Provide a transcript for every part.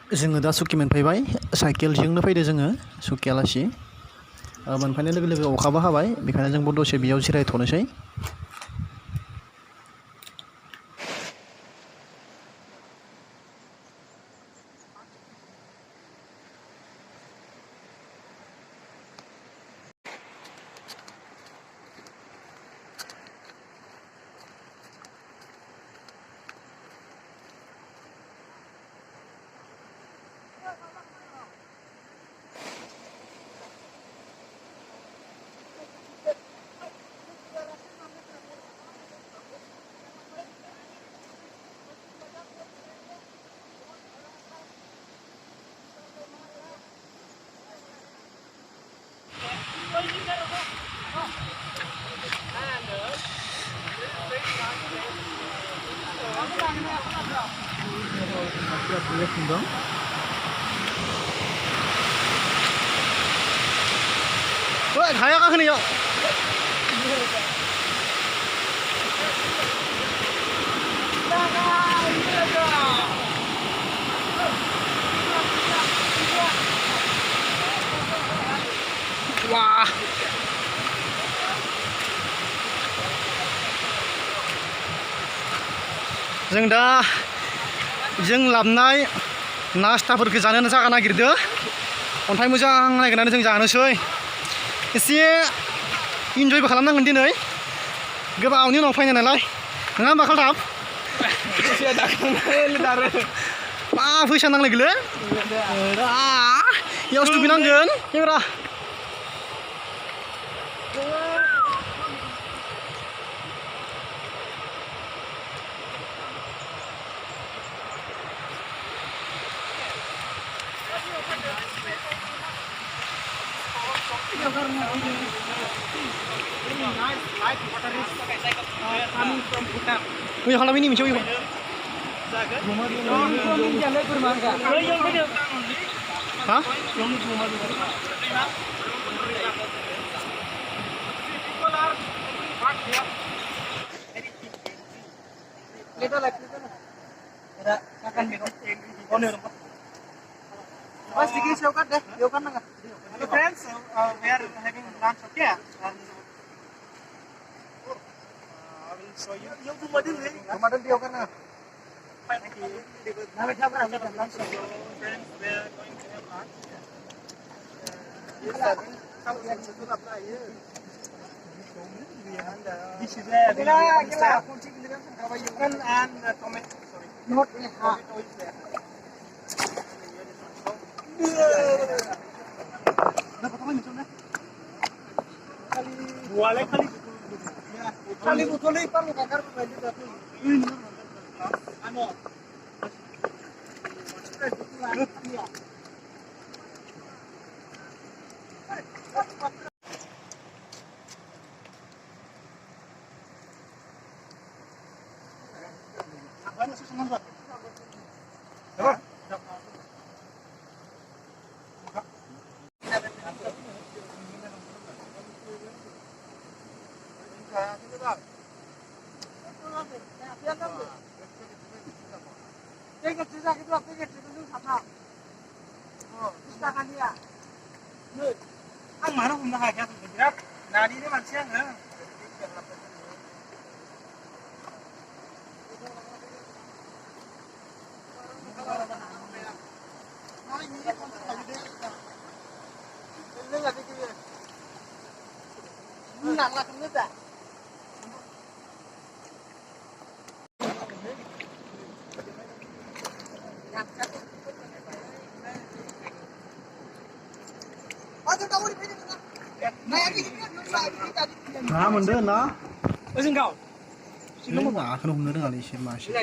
जोङो दा सुकि मोनफैबाय साइकेलजोंनो फैदो जोङो सुकियालासि मोनफैनाय लोगो लोगो अखाबो हाबाय बेखायनो जोंबो दसे बेयाव जिरायथ'नोसै। 가야 가그네요. 와. जों दा जों लाबनाय नास्टाफोरखौ जानो जागा नागिरदो अन्थाइ मोजां नागिरनानै जों जानोसै एसे इन्जयबो खालामनांगोन दिनै गोबावनि उनाव फैनाय नालाय नङा होमबा खालथाब मा फैसा नांलायगोलै इयावसो दुगैनांगोन camera Wih, kalau ini mencuri. Hah? Mas, dikit siaukan deh, siaukan nggak? Hello friends, we are having lunch, okay? And I will show you. Yung tumadil diyokan na. Namit siya para sa lunch. So friends, we are going to have lunch. This is and tomato. Sorry. Not tomato is there. Buale kali butole ipar bakar baju tapi ano apa sih semangat ang mana humna kaya berat nadi ini manusia nggak Nah, mending nah. Masih kau? Ini nggak akan bener kali sih masih.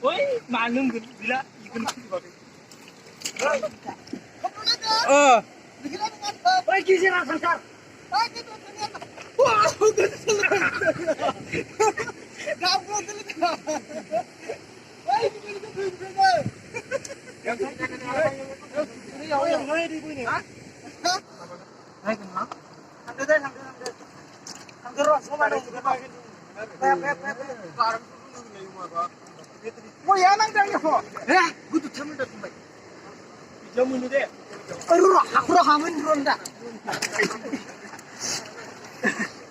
Woi, malum bila ikut kau. Woi, kisi rasa sar. Wah, udah selesai. Kau belum selesai. Woi, yang mana di sini? Hai kenal? Sampai deh. Sampai roh semua ada. 뭐야 낭장이야. 에? 그것도 참는다 정말. 저문이래. 어루라 앞으로 가면 그런다.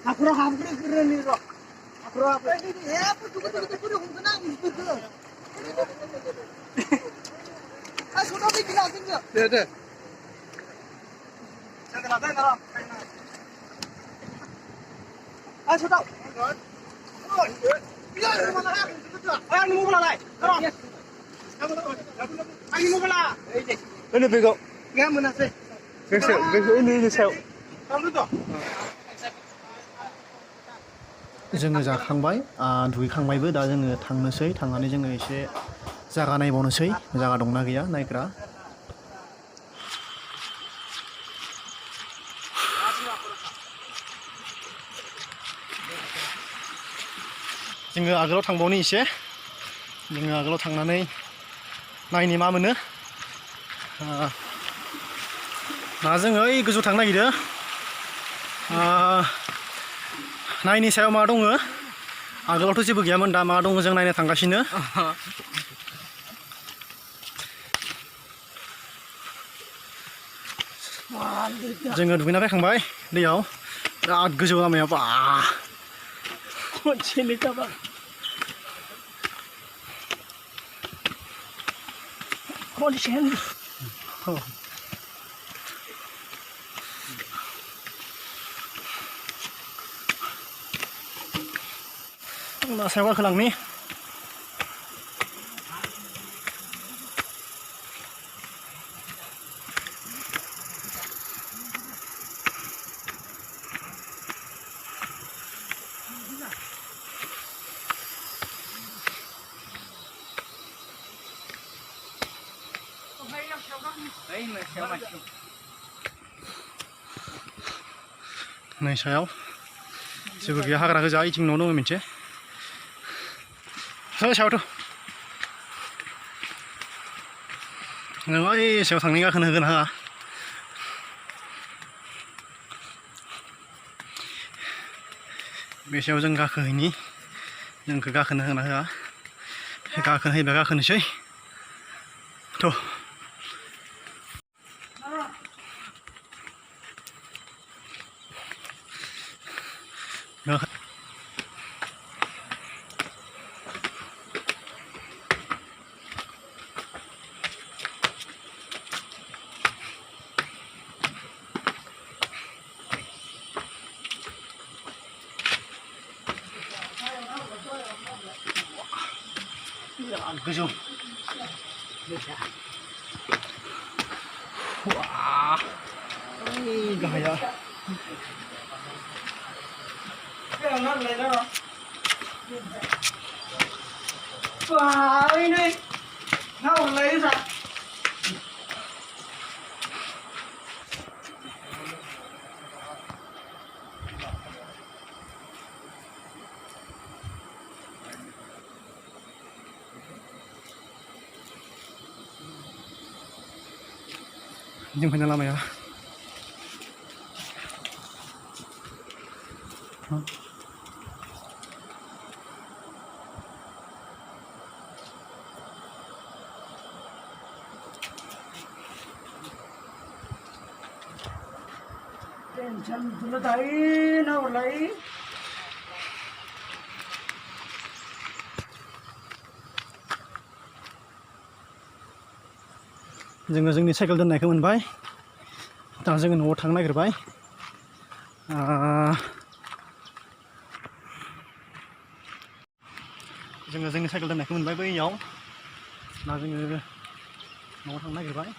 앞으로 가면 그런 일로. 앞으로 가면. 야, 누구 뿌려 홍구나 이거. 아, 소나기 기나 생겨. 네. 나가. 아, 소다. Anh mua lại. Anh mua lại. 근데 이거 Nghe mình là gì? 그 새우. Không được. जोङो जाखांबाय दुगैखांबायबो दा जोङो थांनोसै थांनानै जोङो एसे जागा नायबावनोसै जागा दंना गैया नायग्रा जोङो आगोलाव थांबावनि एसे जोङो आगोलाव थांनानै नायनि मा मोनो दा जोङो ओइ गोजौ थांनो नागिरदों नायनि सायाव मा दङ आगोलावथ' जेबो गैयामोन दा मा दङ जों नायनो थांगासिनो जोङो दुगैना फैखांबाय दैयाव बिराद गोजौ लामायाव बा Sini coba. Konsen. 나 사과 그랑니 नै सायाव जेबो गैया हाग्रा गोजा इथिं न' दङ मोनसे सायावथ' नों ओइ सायाव थांनाय गाखोनो होगोन होआ बे सायाव जों गाखोहैनि जोंखौ गाखोनो होना होआ गाखोनो होयोबा गाखोनोसै थ' गोजौ 와 गाहाया Wow, ini. Nào lấy ra. जों फैना लामाया Tension dulu tadi, nào lấy. जोङो जोंनि साइकेल दोननायखौ मोनबाय दा जोङो न'आव थांनो नागिरबाय जोङो जोंनि साइकेल दोननायखौ मोनबाय बैयाव दा जोङो न'आव थांनो नागिरबाय